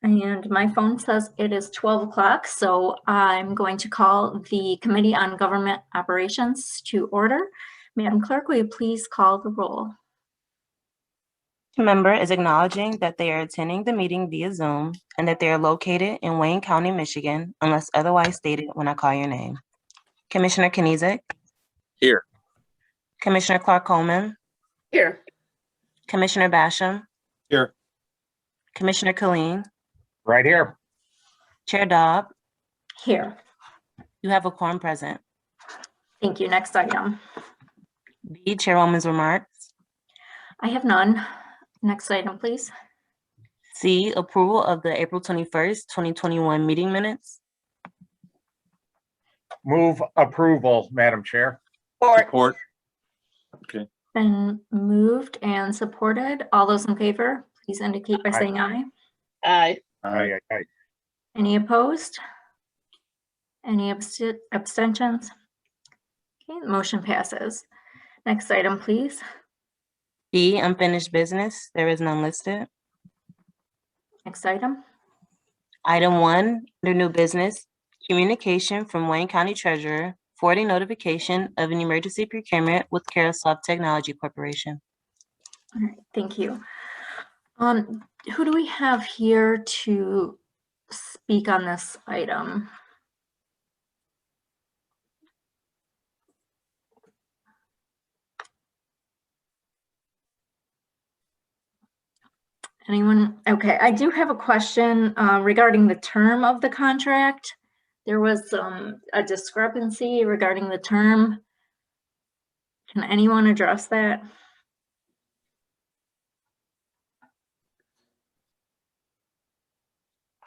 And my phone says it is 12 o'clock, so I'm going to call the Committee on Government Operations to order. Madam Clerk, will you please call the roll? The member is acknowledging that they are attending the meeting via Zoom and that they are located in Wayne County, Michigan, unless otherwise stated when I call your name. Commissioner Kniezek? Here. Commissioner Clark-Coleman? Here. Commissioner Basham? Here. Commissioner Killeen? Right here. Chair Dobb? Here. You have a quorum present. Thank you. Next item. B, Chairwoman's remarks. I have none. Next item, please. C, approval of the April 21st, 2021 meeting minutes. Move approval, Madam Chair. Support. Okay. Been moved and supported. All those in favor, please indicate by saying aye. Aye. Aye. Any opposed? Any abstentions? Okay, the motion passes. Next item, please. D, unfinished business. There is none listed. Next item. Item 1, under new business, communication from Wayne County Treasurer forwarding notification of an emergency procurement with Carosoft Technology Corporation. All right, thank you. Who do we have here to speak on this item? Anyone? Okay, I do have a question regarding the term of the contract. There was a discrepancy regarding the term. Can anyone address that?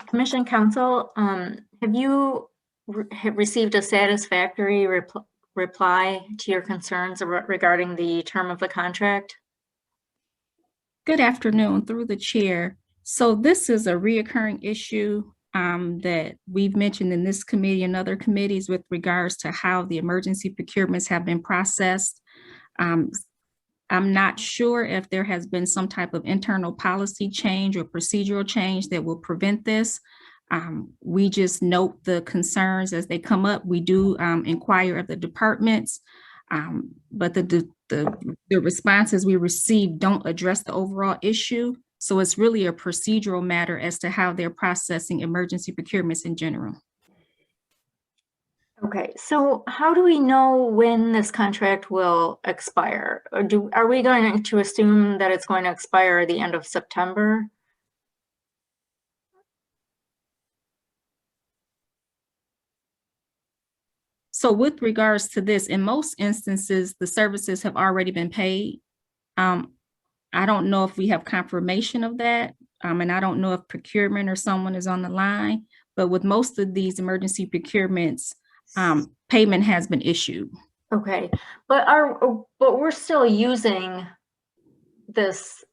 Commission Counsel, have you received a satisfactory reply to your concerns regarding the term of the contract? Good afternoon, through the chair. So this is a reoccurring issue that we've mentioned in this committee and other committees with regards to how the emergency procurements have been processed. I'm not sure if there has been some type of internal policy change or procedural change that will prevent this. We just note the concerns as they come up. We do inquire of the departments, but the responses we receive don't address the overall issue. So it's really a procedural matter as to how they're processing emergency procurements in general. Okay, so how do we know when this contract will expire? Or are we going to assume that it's going to expire at the end of September? So with regards to this, in most instances, the services have already been paid. I don't know if we have confirmation of that. And I don't know if procurement or someone is on the line, but with most of these emergency procurements, payment has been issued. Okay, but we're still using this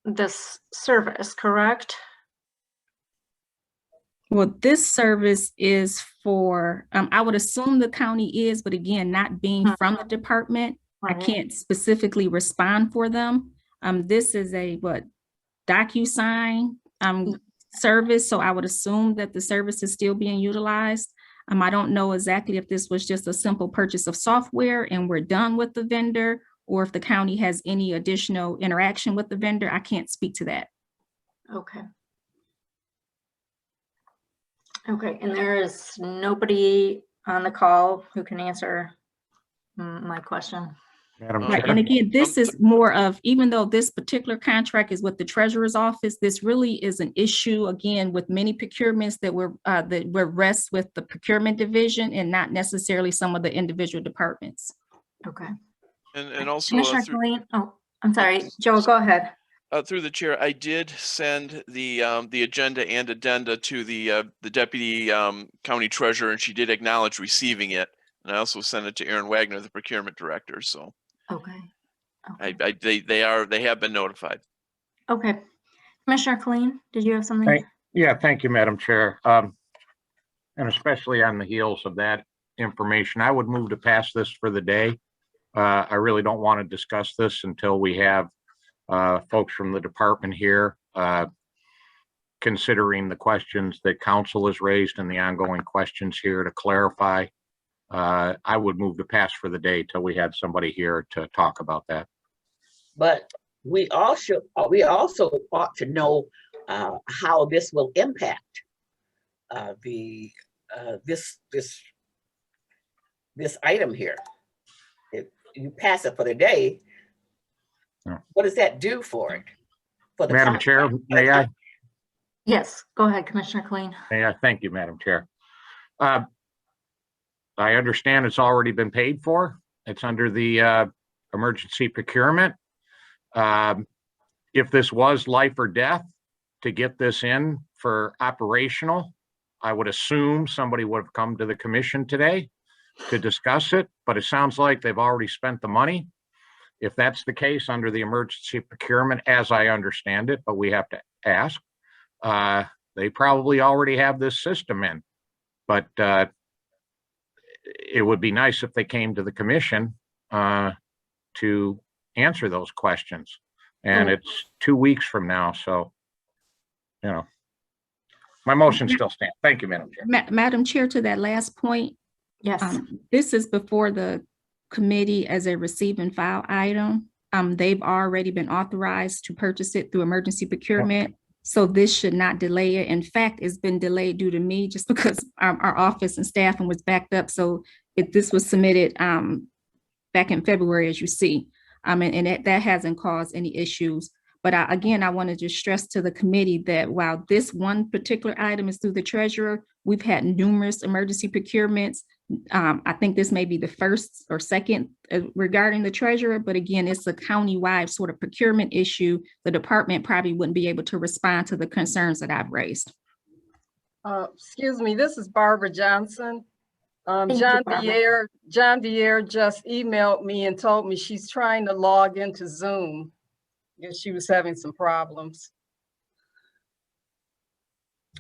this service, correct? Well, this service is for, I would assume the county is, but again, not being from the department, I can't specifically respond for them. This is a DocuSign service, so I would assume that the service is still being utilized. I don't know exactly if this was just a simple purchase of software and we're done with the vendor, or if the county has any additional interaction with the vendor. I can't speak to that. Okay. Okay, and there is nobody on the call who can answer my question. Madam Right, Chair. and again, this is more of, even though this particular contract is with the treasurer's office, this really is an issue, again, with many procurements that rest with the procurement division and not necessarily some of the individual departments. Okay. And also, Commissioner Killeen, oh, I'm sorry, Joe, go ahead. Through the chair, I did send the agenda and addenda to the deputy county treasurer, and she did acknowledge receiving it. And I also sent it to Aaron Wagner, the procurement director. So Okay. they have been notified. Okay. Commissioner Killeen, did you have something? Yeah, thank you, Madam Chair. And especially on the heels of that information, I would move to pass this for the day. I really don't want to discuss this until we have folks from the department here. considering the questions that council has raised and the ongoing questions here to clarify, I would move to pass for the day till we had somebody here to talk about that. But we also ought to know how this will impact this item here. If you pass it for the day, Yeah. what does that do for it? For the Madam Chair, contract? may I? Yes, go ahead, Commissioner Kleen. Yeah, thank you, Madam Chair. I understand it's already been paid for. It's under the emergency procurement. If this was life or death to get this in for operational, I would assume somebody would have come to the commission today to discuss it, but it sounds like they've already spent the money. If that's the case under the emergency procurement, as I understand it, but we have to ask, they probably already have this system in, but it would be nice if they came to the commission to answer those questions. And it's 2 weeks from now, so, you know, my motion still stands. Thank you, Madam Chair. Madam Chair, to that last point, Yes, this is before the committee as a receive and file item. They've already been authorized to purchase it through emergency procurement. So this should not delay it. In fact, it's been delayed due to me just because our office and staffing was backed up. So if this was submitted back in February, as you see, and that hasn't caused any issues. But again, I want to just stress to the committee that while this one particular item is through the treasurer, we've had numerous emergency procurements. I think this may be the first or second regarding the treasurer, but again, it's a county-wide sort of procurement issue. The department probably wouldn't be able to respond to the concerns that I've raised. Excuse me, this is Barbara Johnson. you, John Barbara. Vier just emailed me and told me she's trying to log into Zoom. And she was having some problems.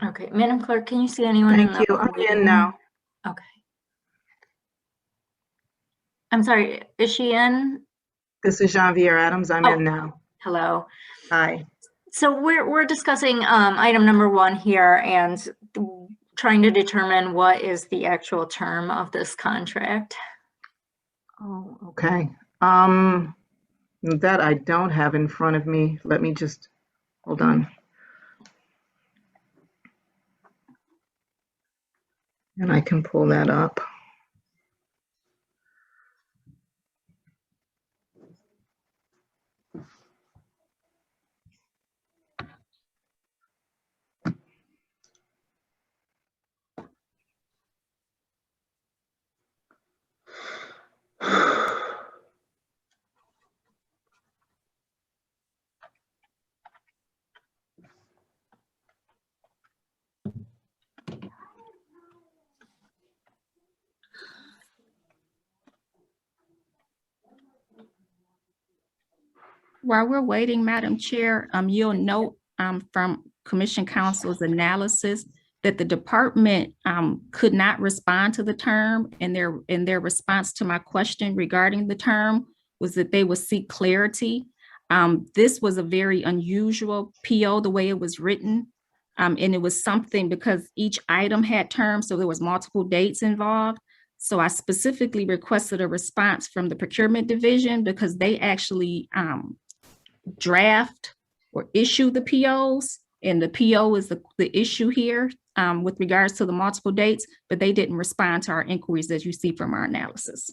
okay, Madam Clerk, can you see anyone? Thank you. I'm in now. Okay. I'm sorry, is she in? This is Jean-Pierre Adams. I'm Oh. in now. Hello. Hi. So we're discussing item number 1 here and trying to determine what is the actual term of this contract. Oh, okay. That I don't have in front of me. Let me just, hold on. And I can pull that up. While we're waiting, Madam Chair, you'll note from Commission Counsel's analysis that the department could not respond to the term, and their response to my question regarding the term was that they would seek clarity. This was a very unusual PO, the way it was written. And it was something because each item had terms, so there was multiple dates involved. So I specifically requested a response from the procurement division because they actually draft or issue the POs, and the PO is the issue here with regards to the multiple dates, but they didn't respond to our inquiries as you see from our analysis.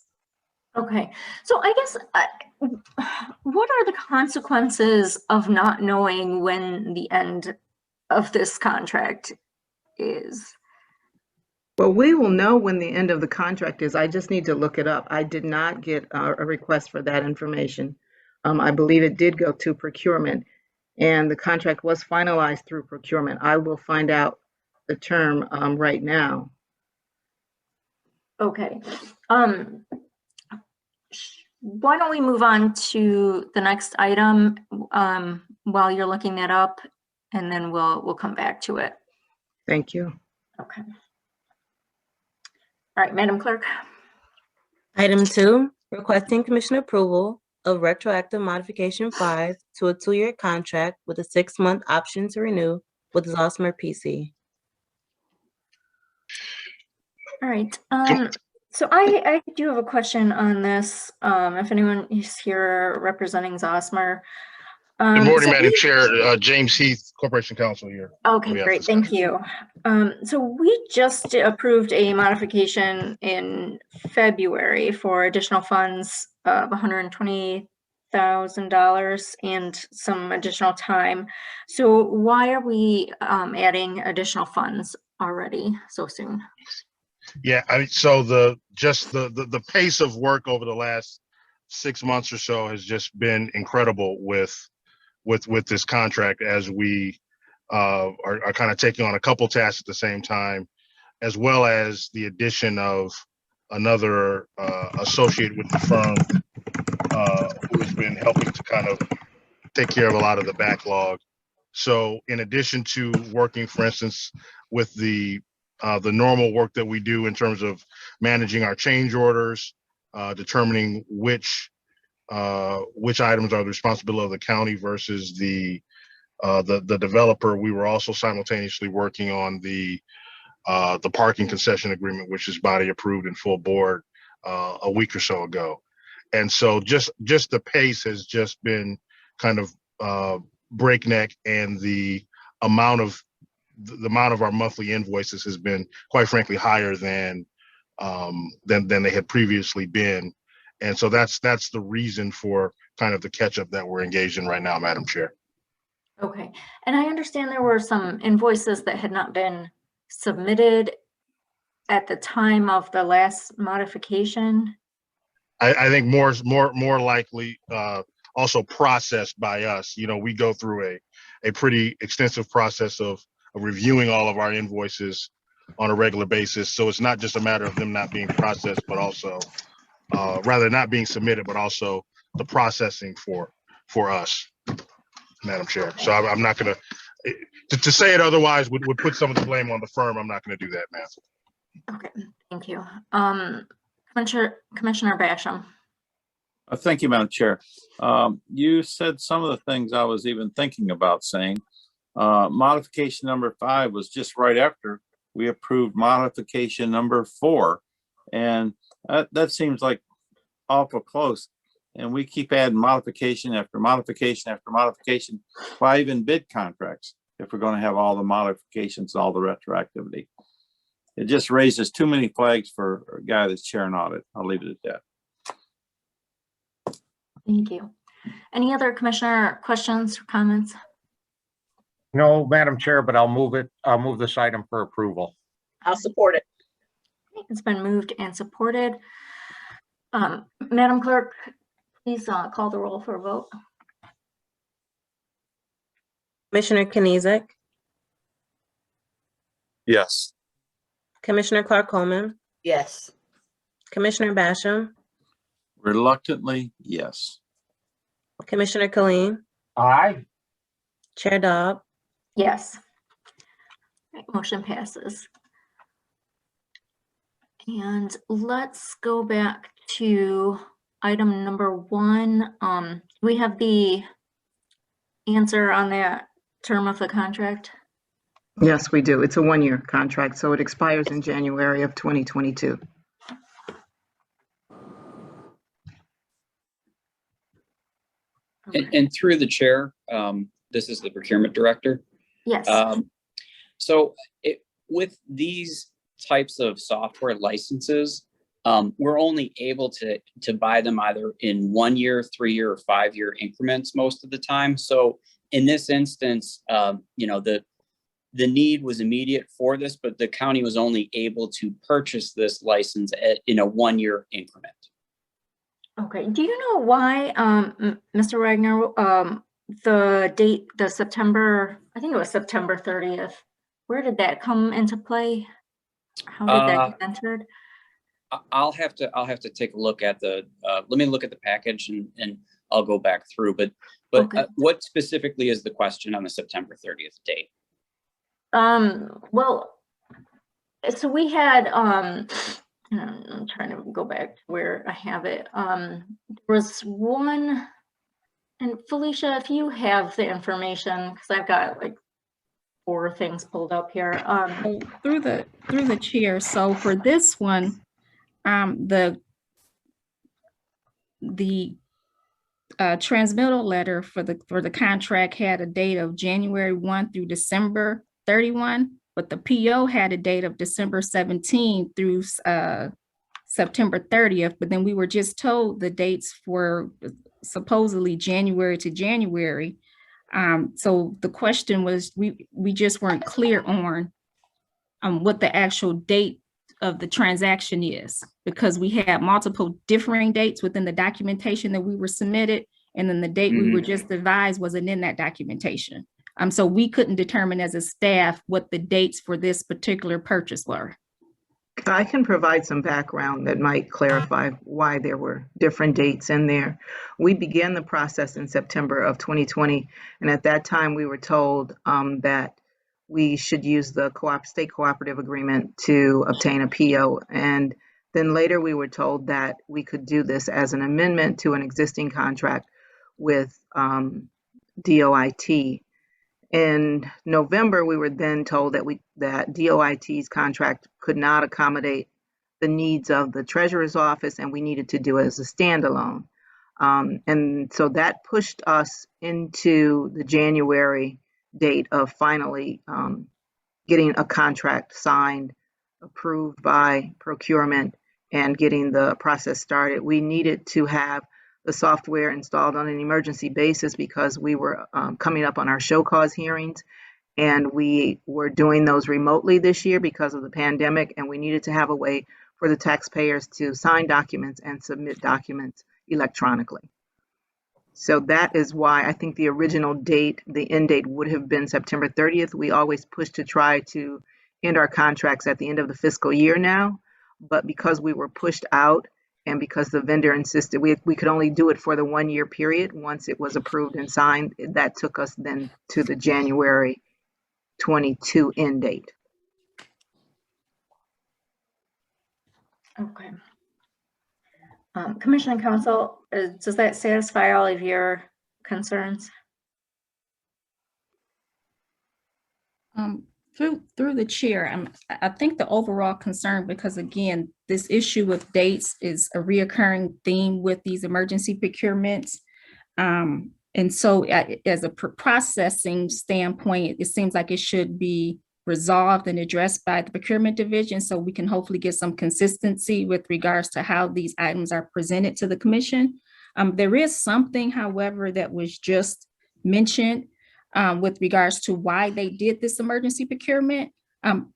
Okay, so I guess what are the consequences of not knowing when the end of this contract is? Well, we will know when the end of the contract is. I just need to look it up. I did not get a request for that information. I believe it did go to procurement, and the contract was finalized through procurement. I will find out the term right now. Okay. Why don't we move on to the next item while you're looking that up, and then we'll come back to it. Thank you. Okay. All right, Madam Clerk. Item 2, requesting commission approval of retroactive modification 5 to a 2-year contract with a 6-month option to renew with Zosmer PC. All right, so I do have a question on this, if anyone is here representing Zosmer. Good morning, So Madam we- Chair. James Heath, Corporation Counsel here. Okay, We have great, to thank sign. you. So we just approved a modification in February for additional funds of $120,000 and some additional time. So why are we adding additional funds already so soon? Yeah, I mean, so the pace of work over the last 6 months or so has just been incredible with this contract, as we are kind of taking on a couple tasks at the same time, as well as the addition of another associate with the firm who has been helping to kind of take care of a lot of the backlog. So in addition to working, for instance, with the normal work that we do in terms of managing our change orders, determining which items are the responsibility of the county versus the developer, we were also simultaneously working on the parking concession agreement, which is body approved and full board a week or so ago. And so just the pace has just been kind of breakneck, and the amount of our monthly invoices has been, quite frankly, higher than they had previously been. And so that's the reason for kind of the catch up that we're engaged in right now, Madam Chair. Okay, and I understand there were some invoices that had not been submitted at the time of the last modification. I think more likely also processed by us. You know, we go through a pretty extensive process of reviewing all of our invoices on a regular basis. So it's not just a matter of them not being processed, but also rather not being submitted, but also the processing for us, Madam Chair. So I'm not going to say it otherwise would put some of the blame on the firm. I'm not going to do that, ma'am. Okay, thank you. Commissioner Basham. Thank you, Madam Chair. You said some of the things I was even thinking about saying. Modification number 5 was just right after we approved modification number 4. And that seems like awful close. And we keep adding modification after modification after modification. Why even bid contracts if we're going to have all the modifications and all the retroactivity? It just raises too many flags for a guy that's chairing audit. I'll leave it at that. Thank you. Any other commissioner questions or comments? No, Madam Chair, but I'll move this item for approval. I'll support it. It's been moved and supported. Madam Clerk, please call the roll for a vote. Commissioner Knizek, Yes. Commissioner Clark Coleman, Yes. Commissioner Basham, Reluctantly, yes. Commissioner Killeen, Aye. Chair Dobb, Yes. Right, motion passes. And let's go back to item number 1. We have the answer on that term of the contract. Yes, we do. It's a one-year contract, so it expires in January of 2022. And through the chair, this is the procurement director. Yes. So with these types of software licenses, we're only able to buy them either in 1 year, 3 year, or 5 year increments most of the time. So in this instance, you know, the need was immediate for this, but the county was only able to purchase this license in a 1 year increment. Okay. Do you know why, Mr. Wagner, the date, the September, I think it was September 30th. Where did that come into play? How did that get entered? I'll have to take a look at the, let me look at the package and I'll go back through, but Okay. What specifically is the question on the September 30th date? Well, so we had, I'm trying to go back to where I have it. There was one, and Felicia, if you have the information, because I've got like 4 things pulled up here. So through the chair, so for this one, the transmittal letter for the contract had a date of January 1 through December 31, but the PO had a date of December 17 through September 30th, but then we were just told the dates for supposedly January to January. So the question was, we just weren't clear on what the actual date of the transaction is, because we had multiple differing dates within the documentation that we were submitted, and then the date we were just advised wasn't in that documentation. So we couldn't determine as a staff what the dates for this particular purchase were. I can provide some background that might clarify why there were different dates in there. We began the process in September of 2020, and at that time we were told that we should use the state cooperative agreement to obtain a PO. And then later we were told that we could do this as an amendment to an existing contract with DOIT. In November, we were then told that DOIT's contract could not accommodate the needs of the treasurer's office, and we needed to do it as a standalone. And so that pushed us into the January date of finally getting a contract signed, approved by procurement, and getting the process started. We needed to have the software installed on an emergency basis because we were coming up on our show cause hearings, and we were doing those remotely this year because of the pandemic, and we needed to have a way for the taxpayers to sign documents and submit documents electronically. So that is why I think the original date, the end date, would have been September 30th. We always push to try to end our contracts at the end of the fiscal year now, but because we were pushed out, and because the vendor insisted we could only do it for the 1 year period once it was approved and signed, that took us then to the January 22 end date. Okay. Commissioner and Council, does that satisfy all of your concerns? Through the chair, I think the overall concern, because again, this issue with dates is a reoccurring theme with these emergency procurements. And so as a processing standpoint, it seems like it should be resolved and addressed by the procurement division, so we can hopefully get some consistency with regards to how these items are presented to the commission. There is something, however, that was just mentioned with regards to why they did this emergency procurement. And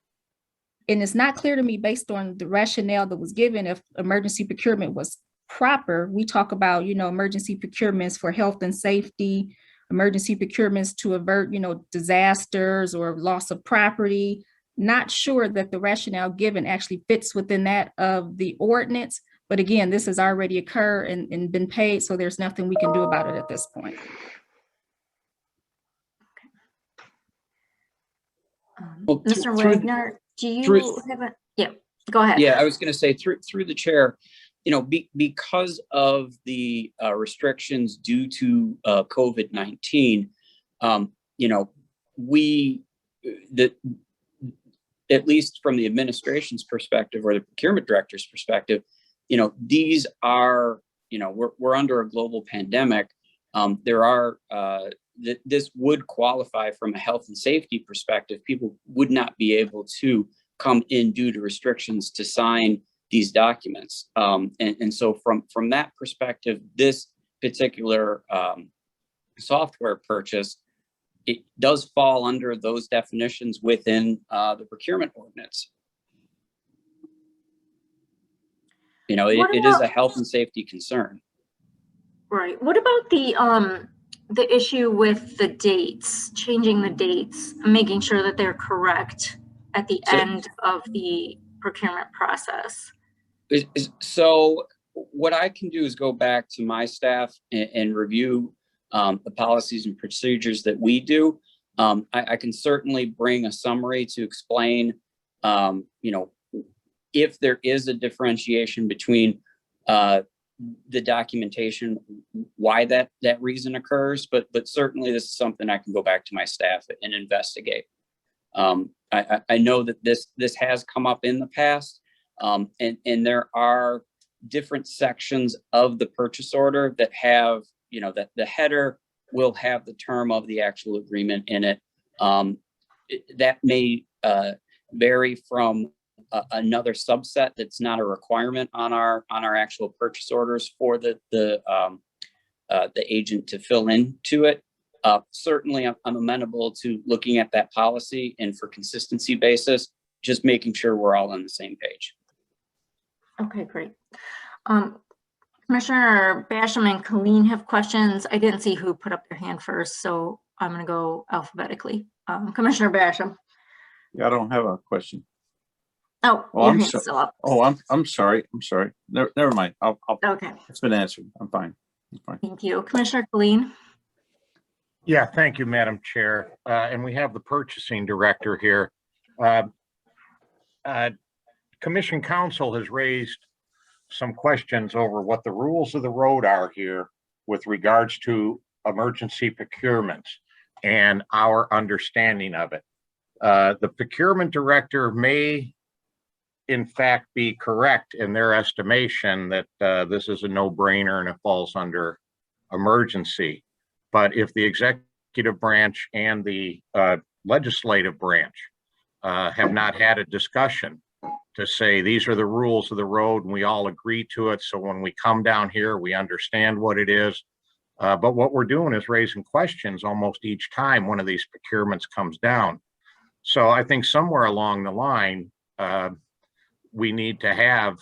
it's not clear to me based on the rationale that was given if emergency procurement was proper. We talk about, emergency procurements for health and safety, emergency procurements to avert, disasters or loss of property. Not sure that the rationale given actually fits within that of the ordinance. But again, this has already occurred and been paid, so there's nothing we can do about it at this point. Well, Mr. Wagner, do you have a, yeah, go ahead. Yeah, I was going to say through the chair, because of the restrictions due to COVID-19, at least from the administration's perspective or the procurement director's perspective, these are, we're under a global pandemic. There are, this would qualify from a health and safety perspective. People would not be able to come in due to restrictions to sign these documents. And so from that perspective, this particular software purchase, it does fall under those definitions within the procurement ordinance. It is a health and safety concern. Right. What about the issue with the dates, changing the dates, making sure that they're correct at the end of the procurement process? So what I can do is go back to my staff and review the policies and procedures that we do. I can certainly bring a summary to explain, if there is a differentiation between the documentation, why that reason occurs, but certainly this is something I can go back to my staff and investigate. I know that this has come up in the past, and there are different sections of the purchase order that have, that the header will have the term of the actual agreement in it. That may vary from another subset that's not a requirement on our actual purchase orders for the agent to fill into it. Certainly, I'm amenable to looking at that policy, and for consistency basis, just making sure we're all on the same page. Okay, great. Commissioner Basham and Colleen have questions. I didn't see who put up their hand first, so I'm going to go alphabetically. Commissioner Basham. Yeah, I don't have a question. Oh, Oh, your I'm hand's so- still up. Oh, I'm sorry. I'm sorry. Never mind. Okay, It's been answered. I'm fine. thank you. Commissioner Colleen. Yeah, thank you, Madam Chair. And we have the purchasing director here. Commission Council has raised some questions over what the rules of the road are here with regards to emergency procurements and our understanding of it. The procurement director may in fact be correct in their estimation that this is a no-brainer and it falls under emergency. But if the executive branch and the legislative branch have not had a discussion to say these are the rules of the road and we all agree to it, so when we come down here we understand what it is, but what we're doing is raising questions almost each time one of these procurements comes down. So I think somewhere along the line we need to have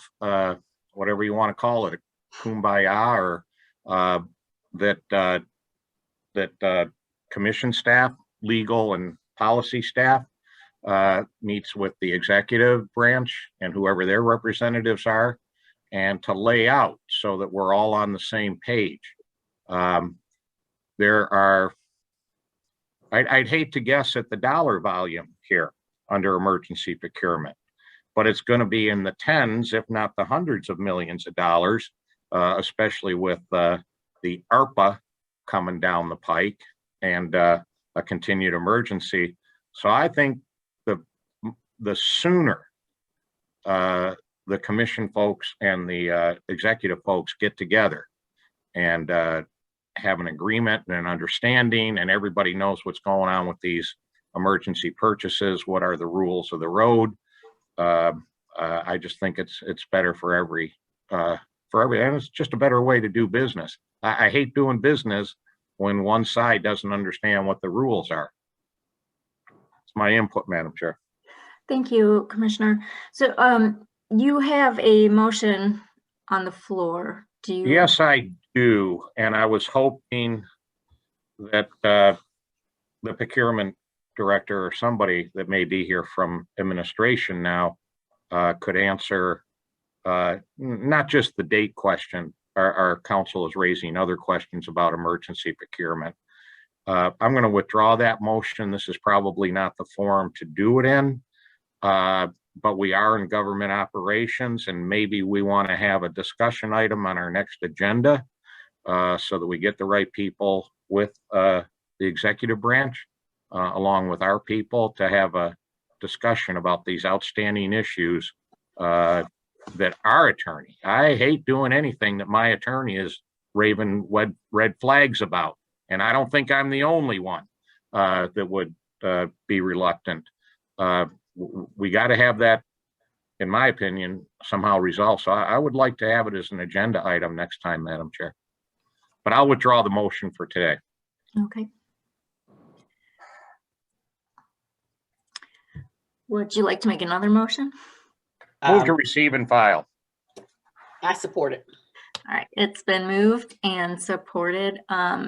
whatever you want to call it, a kumbaya, or that commission staff, legal and policy staff meets with the executive branch and whoever their representatives are, and to lay out so that we're all on the same page. There are, I'd hate to guess at the dollar volume here under emergency procurement, but it's going to be in the tens, if not the hundreds of millions of dollars, especially with the ARPA coming down the pike and a continued emergency. So I think the sooner the commission folks and the executive folks get together and have an agreement and an understanding, and everybody knows what's going on with these emergency purchases, what are the rules of the road. I just think it's better for every, and it's just a better way to do business. I hate doing business when one side doesn't understand what the rules are. It's my input, Madam Chair. Thank you, Commissioner. So you have a motion on the floor. Do you? Yes, I do. And I was hoping that the procurement director or somebody that may be here from administration now could answer not just the date question. Our council is raising other questions about emergency procurement. I'm going to withdraw that motion. This is probably not the forum to do it in, but we are in government operations, and maybe we want to have a discussion item on our next agenda so that we get the right people with the executive branch along with our people to have a discussion about these outstanding issues that our attorney, I hate doing anything that my attorney is raving red flags about. And I don't think I'm the only one that would be reluctant. We got to have that, in my opinion, somehow resolved. So I would like to have it as an agenda item next time, Madam Chair. But I'll withdraw the motion for today. Okay. Would you like to make another motion? Move to receive and file. I support it. All right, it's been moved and supported.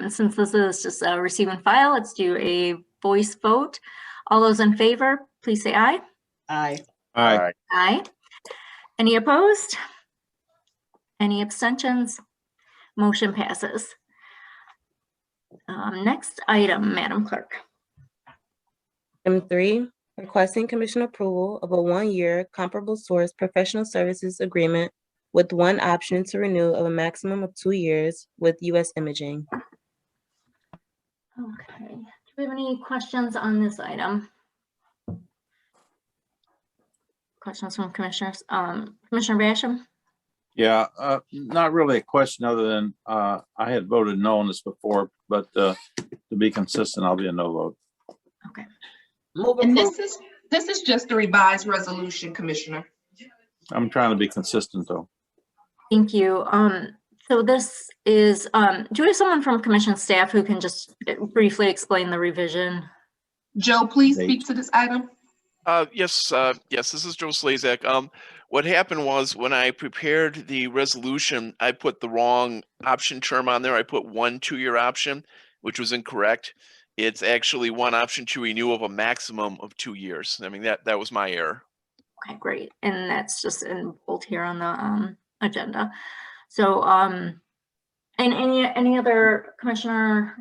Since this is just a receive and file, let's do a voice vote. All those in favor, please say aye. Aye. Aye. Aye. Any opposed? Any abstentions? Motion passes. Next item, Madam Clerk. Item 3, requesting commission approval of a 1-year comparable source professional services agreement with one option to renew of a maximum of 2 years with U.S. Imaging. Okay, do we have any questions on this item? Questions from commissioners? Commissioner Basham? Yeah, not really a question other than, I had voted no on this before, but, to be consistent, I'll be a no vote. Move And approval. this is just a revised resolution, Commissioner. I'm trying to be consistent though. Thank you. So this is, do we have someone from commission staff who can just briefly explain the revision? Joe, please speak to this item. Yes, this is Joe Slazak. What happened was when I prepared the resolution, I put the wrong option term on there. I put 1 2-year option, which was incorrect. It's actually 1 option to renew of a maximum of 2 years. I mean, that was my error. Okay, great. And that's just in bold here on the agenda. So, and any other commissioner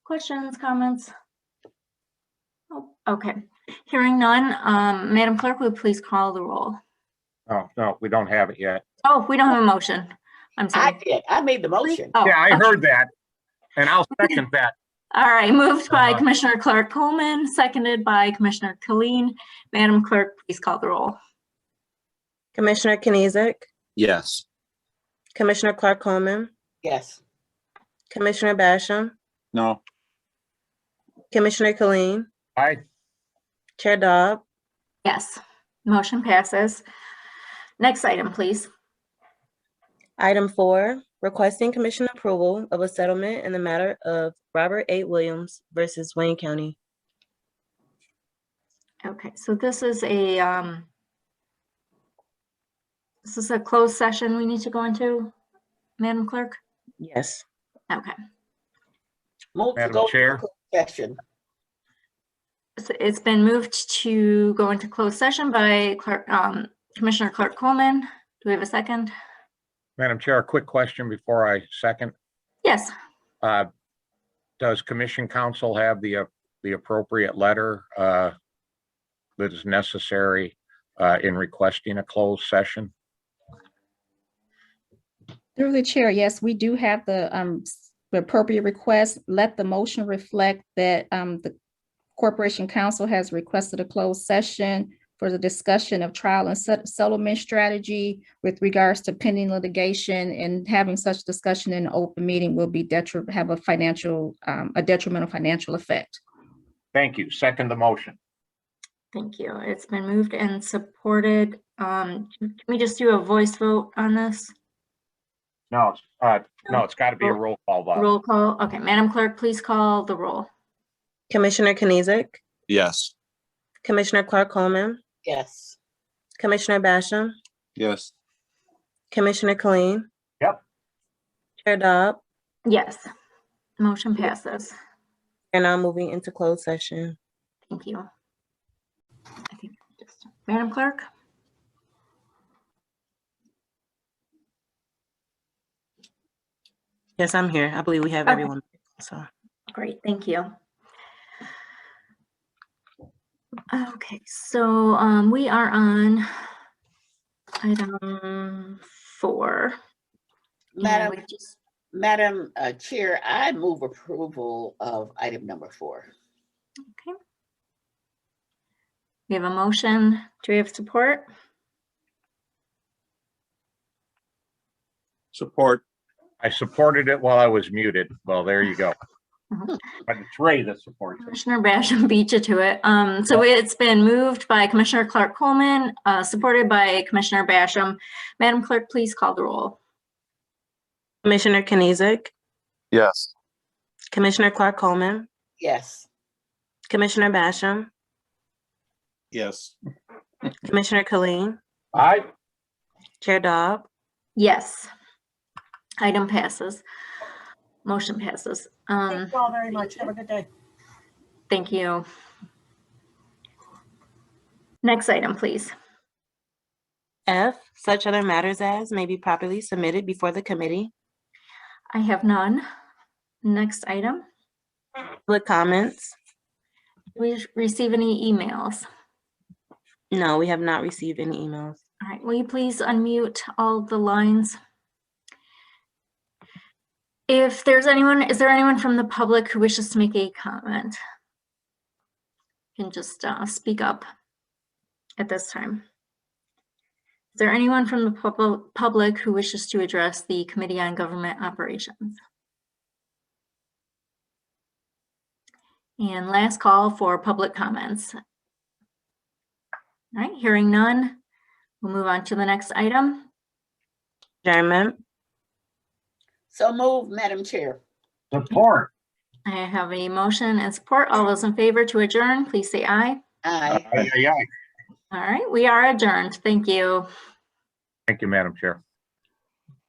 questions, comments? Oh, okay. Hearing none, Madam Clerk, would you please call the roll? Oh, no, we don't have it yet. Oh, we don't have a motion. I'm I sorry. did. I made the motion. Oh, Yeah, I okay. heard that. And I'll second that. All right, moved by Uh-huh. Commissioner Clark Coleman, seconded by Commissioner Colleen. Madam Clerk, please call the roll. Commissioner Knizik, Yes. Commissioner Clark Coleman, Yes. Commissioner Basham, No. Commissioner Colleen, Aye. Chair Dobb, Yes, motion passes. Next item, please. Item 4, requesting commission approval of a settlement in the matter of Robert A. Williams versus Wayne County. Okay, so this is a closed session we need to go into, Madam Clerk? Yes. Okay. Move to Madam go into Chair. closed session. So it's been moved to go into closed session by Commissioner Clark Coleman. Do we have a second? Madam Chair, a quick question before I second. Yes. Does Commission Council have the appropriate letter that is necessary in requesting a closed session? Through the chair, yes, we do have the appropriate request. Let the motion reflect that the Corporation Council has requested a closed session for the discussion of trial and settlement strategy with regards to pending litigation, and having such discussion in an open meeting will be have a detrimental financial effect. Thank you. Second the motion. Thank you. It's been moved and supported. Can we just do a voice vote on this? No, it's got to be a roll call vote. Roll call. Okay, Madam Clerk, please call the roll. Commissioner Knizik, Yes. Commissioner Clark Coleman, Yes. Commissioner Basham, Yes. Commissioner Colleen. Yep. Chair Dobb, Yes, motion passes. we're now moving into closed session. Thank you. Madam Clerk? Yes, I'm here. I believe we have Okay. everyone. So. Great, thank you. Okay, so we are on item 4. Madam, And we just- Madam Chair, I move approval of item number 4. Okay. We have a motion. Do we have support? Support. I supported it while I was muted. Well, there you go. Mhm. But it's Ray that supports it. Commissioner Basham beat you to it. So it's been moved by Commissioner Clark Coleman, supported by Commissioner Basham. Madam Clerk, please call the roll. Commissioner Knizik, Yes. Commissioner Clark Coleman, Yes. Commissioner Basham, Yes. Commissioner Colleen, Aye. Chair Dobb, Yes. Item passes. Motion passes. Thank you all very much. Have a good day. Thank you. Next item, please. F, such other matters as may be properly submitted before the committee. I have none. Next item. Public comments. Do we receive any emails? No, we have not received any emails. All right, will you please unmute all the lines? If there's anyone, is there anyone from the public who wishes to make a comment? You can just speak up. at this time. Is there anyone from the public who wishes to address the Committee on Government Operations? And last call for public comments. All right, hearing none, we'll move on to the next item. Adjournment. So move, Madam Chair. Support. I have a motion and support. All those in favor to adjourn, please say aye. Aye. Aye, aye, aye. All right, we are adjourned. Thank you. Thank you, Madam Chair.